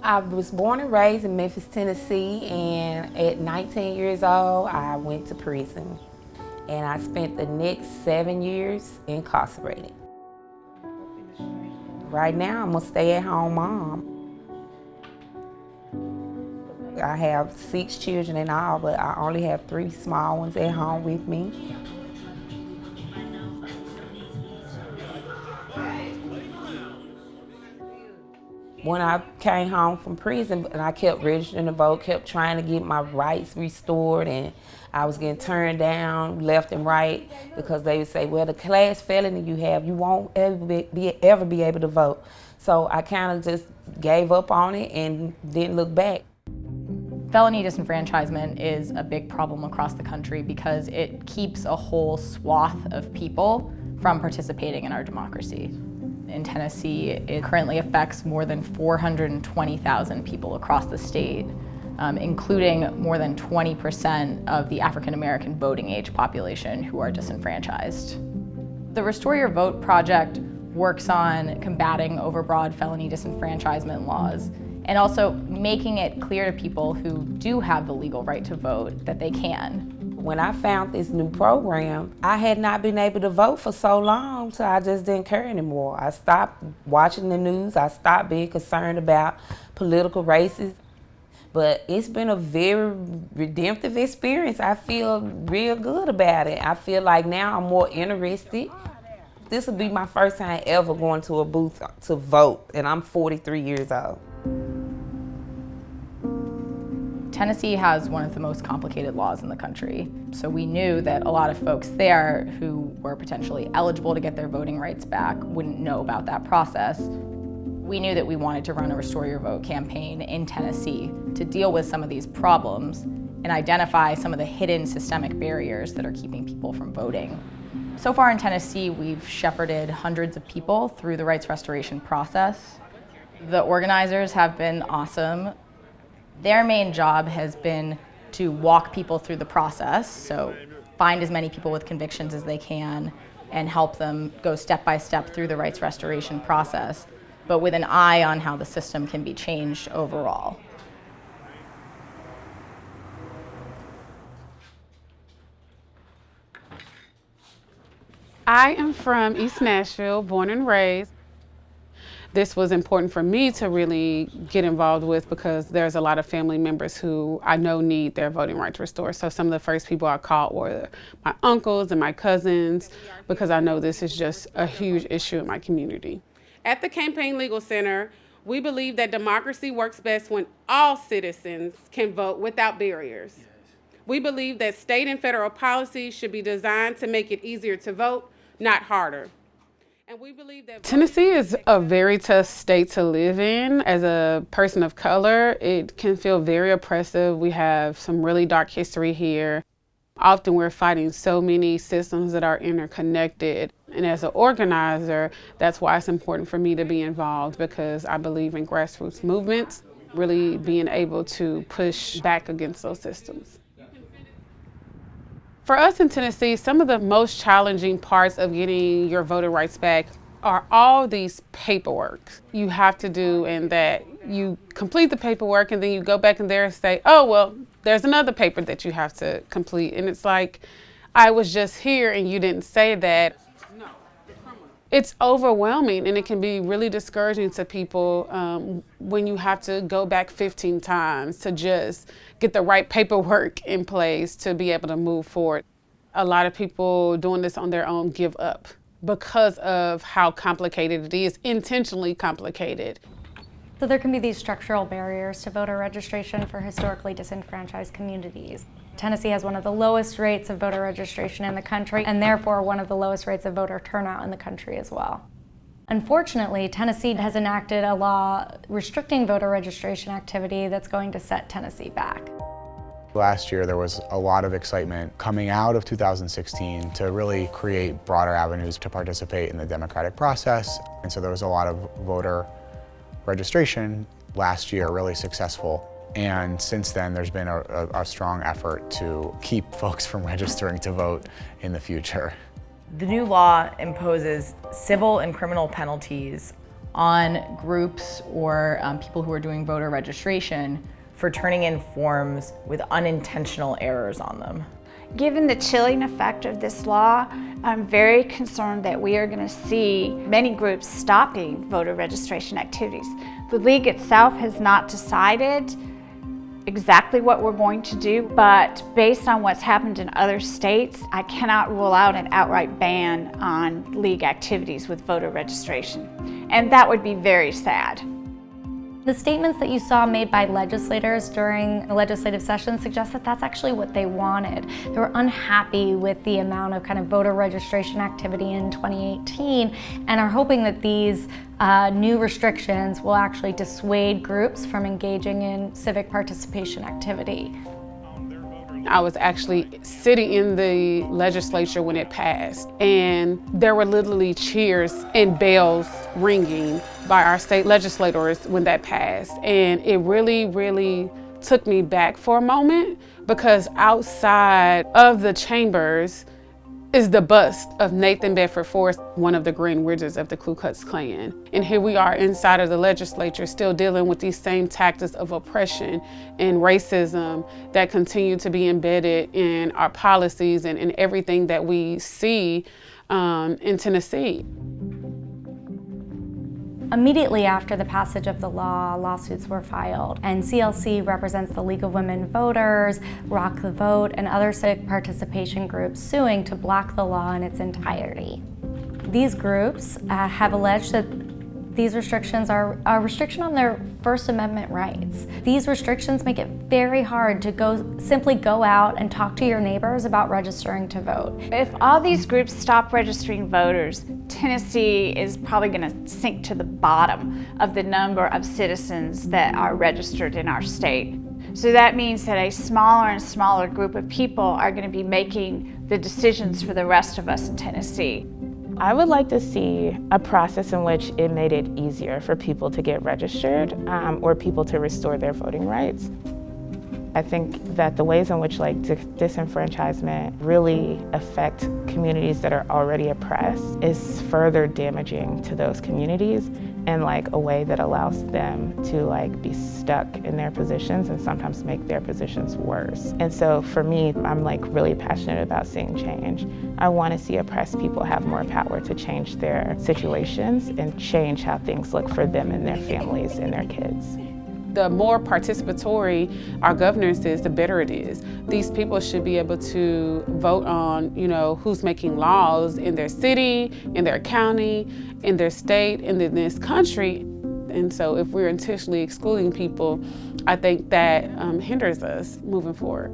I was born and raised in Memphis, Tennessee, and at 19 years old, I went to prison. And I spent the next 7 years incarcerated. Right now, I'm a stay-at-home mom. I have 6 children in all, but I only have 3 small ones at home with me. When I came home from prison, and I kept registering to vote, kept trying to get my rights restored, and I was getting turned down left and right because they would say, well, the class felony you have, you won't ever be able to vote. So I kind of just gave up on it and didn't look back. Felony disenfranchisement is a big problem across the country because it keeps a whole swath of people from participating in our democracy. In Tennessee, it currently affects more than 420,000 people across the state, including more than 20% of the African American voting age population who are disenfranchised. The Restore Your Vote project works on combating overbroad felony disenfranchisement laws and also making it clear to people who do have the legal right to vote that they can. When I found this new program, I had not been able to vote for so long, so I just didn't care anymore. I stopped watching the news. I stopped being concerned about political races. But it's been a very redemptive experience. I feel real good about it. I feel like now I'm more interested. This will be my first time ever going to a booth to vote, and I'm 43 years old. Tennessee has one of the most complicated laws in the country, so we knew that a lot of folks there who were potentially eligible to get their voting rights back wouldn't know about that process. We knew that we wanted to run a Restore Your Vote campaign in Tennessee to deal with some of these problems and identify some of the hidden systemic barriers that are keeping people from voting. So far in Tennessee, we've shepherded hundreds of people through the rights restoration process. The organizers have been awesome. Their main job has been to walk people through the process, so find as many people with convictions as they can and help them go step by step through the rights restoration process, but with an eye on how the system can be changed overall. I am from East Nashville, born and raised. This was important for me to really get involved with because there's a lot of family members who I know need their voting rights restored. So some of the first people I called were my uncles and my cousins because I know this is just a huge issue in my community. At the Campaign Legal Center, we believe that democracy works best when all citizens can vote without barriers. We believe that state and federal policies should be designed to make it easier to vote, not harder. And we believe that Tennessee is a very tough state to live in. As a person of color, it can feel very oppressive. We have some really dark history here. Often we're fighting so many systems that are interconnected. And as an organizer, that's why it's important for me to be involved because I believe in grassroots movements, really being able to push back against those systems. For us in Tennessee, some of the most challenging parts of getting your voting rights back are all these paperwork you have to do, and that you complete the paperwork and then you go back in there and say, oh, well, there's another paper that you have to complete. And it's like, I was just here and you didn't say that. It's overwhelming and it can be really discouraging to people when you have to go back 15 times to just get the right paperwork in place to be able to move forward. A lot of people doing this on their own give up because of how complicated it is, intentionally complicated. So there can be these structural barriers to voter registration for historically disenfranchised communities. Tennessee has one of the lowest rates of voter registration in the country and therefore one of the lowest rates of voter turnout in the country as well. Unfortunately, Tennessee has enacted a law restricting voter registration activity that's going to set Tennessee back. Last year there was a lot of excitement coming out of 2016 to really create broader avenues to participate in the democratic process. And so there was a lot of voter registration last year, really successful. And since then, there's been a strong effort to keep folks from registering to vote in the future. The new law imposes civil and criminal penalties on groups or people who are doing voter registration for turning in forms with unintentional errors on them. Given the chilling effect of this law, I'm very concerned that we are going to see many groups stopping voter registration activities. The league itself has not decided exactly what we're going to do, but based on what's happened in other states, I cannot rule out an outright ban on league activities with voter registration. And that would be very sad. The statements that you saw made by legislators during the legislative session suggest that that's actually what they wanted. They were unhappy with the amount of kind of voter registration activity in 2018 and are hoping that these new restrictions will actually dissuade groups from engaging in civic participation activity. I was actually sitting in the legislature when it passed, and there were literally cheers and bells ringing by our state legislators when that passed. And it really, really took me back for a moment, because outside of the chambers is the bust of Nathan Bedford Forrest, one of the Green Wizards of the Ku Klux Klan. And here we are inside of the legislature still dealing with these same tactics of oppression and racism that continue to be embedded in our policies and in everything that we see in Tennessee. Immediately after the passage of the law, lawsuits were filed, and CLC represents the League of Women Voters, Rock the Vote, and other civic participation groups suing to block the law in its entirety. These groups have alleged that these restrictions are a restriction on their First Amendment rights. These restrictions make it very hard to simply go out and talk to your neighbors about registering to vote. If all these groups stop registering voters, Tennessee is probably going to sink to the bottom of the number of citizens that are registered in our state. So that means that a smaller and smaller group of people are going to be making the decisions for the rest of us in Tennessee. I would like to see a process in which it made it easier for people to get registered or people to restore their voting rights. I think that the ways in which disenfranchisement really affect communities that are already oppressed is further damaging to those communities in a way that allows them to be stuck in their positions and sometimes make their positions worse. And so for me, I'm really passionate about seeing change. I want to see oppressed people have more power to change their situations and change how things look for them and their families and their kids. The more participatory our governance is, the better it is. These people should be able to vote on, who's making laws in their city, in their county, in their state, and in this country. And so if we're intentionally excluding people, I think that hinders us moving forward.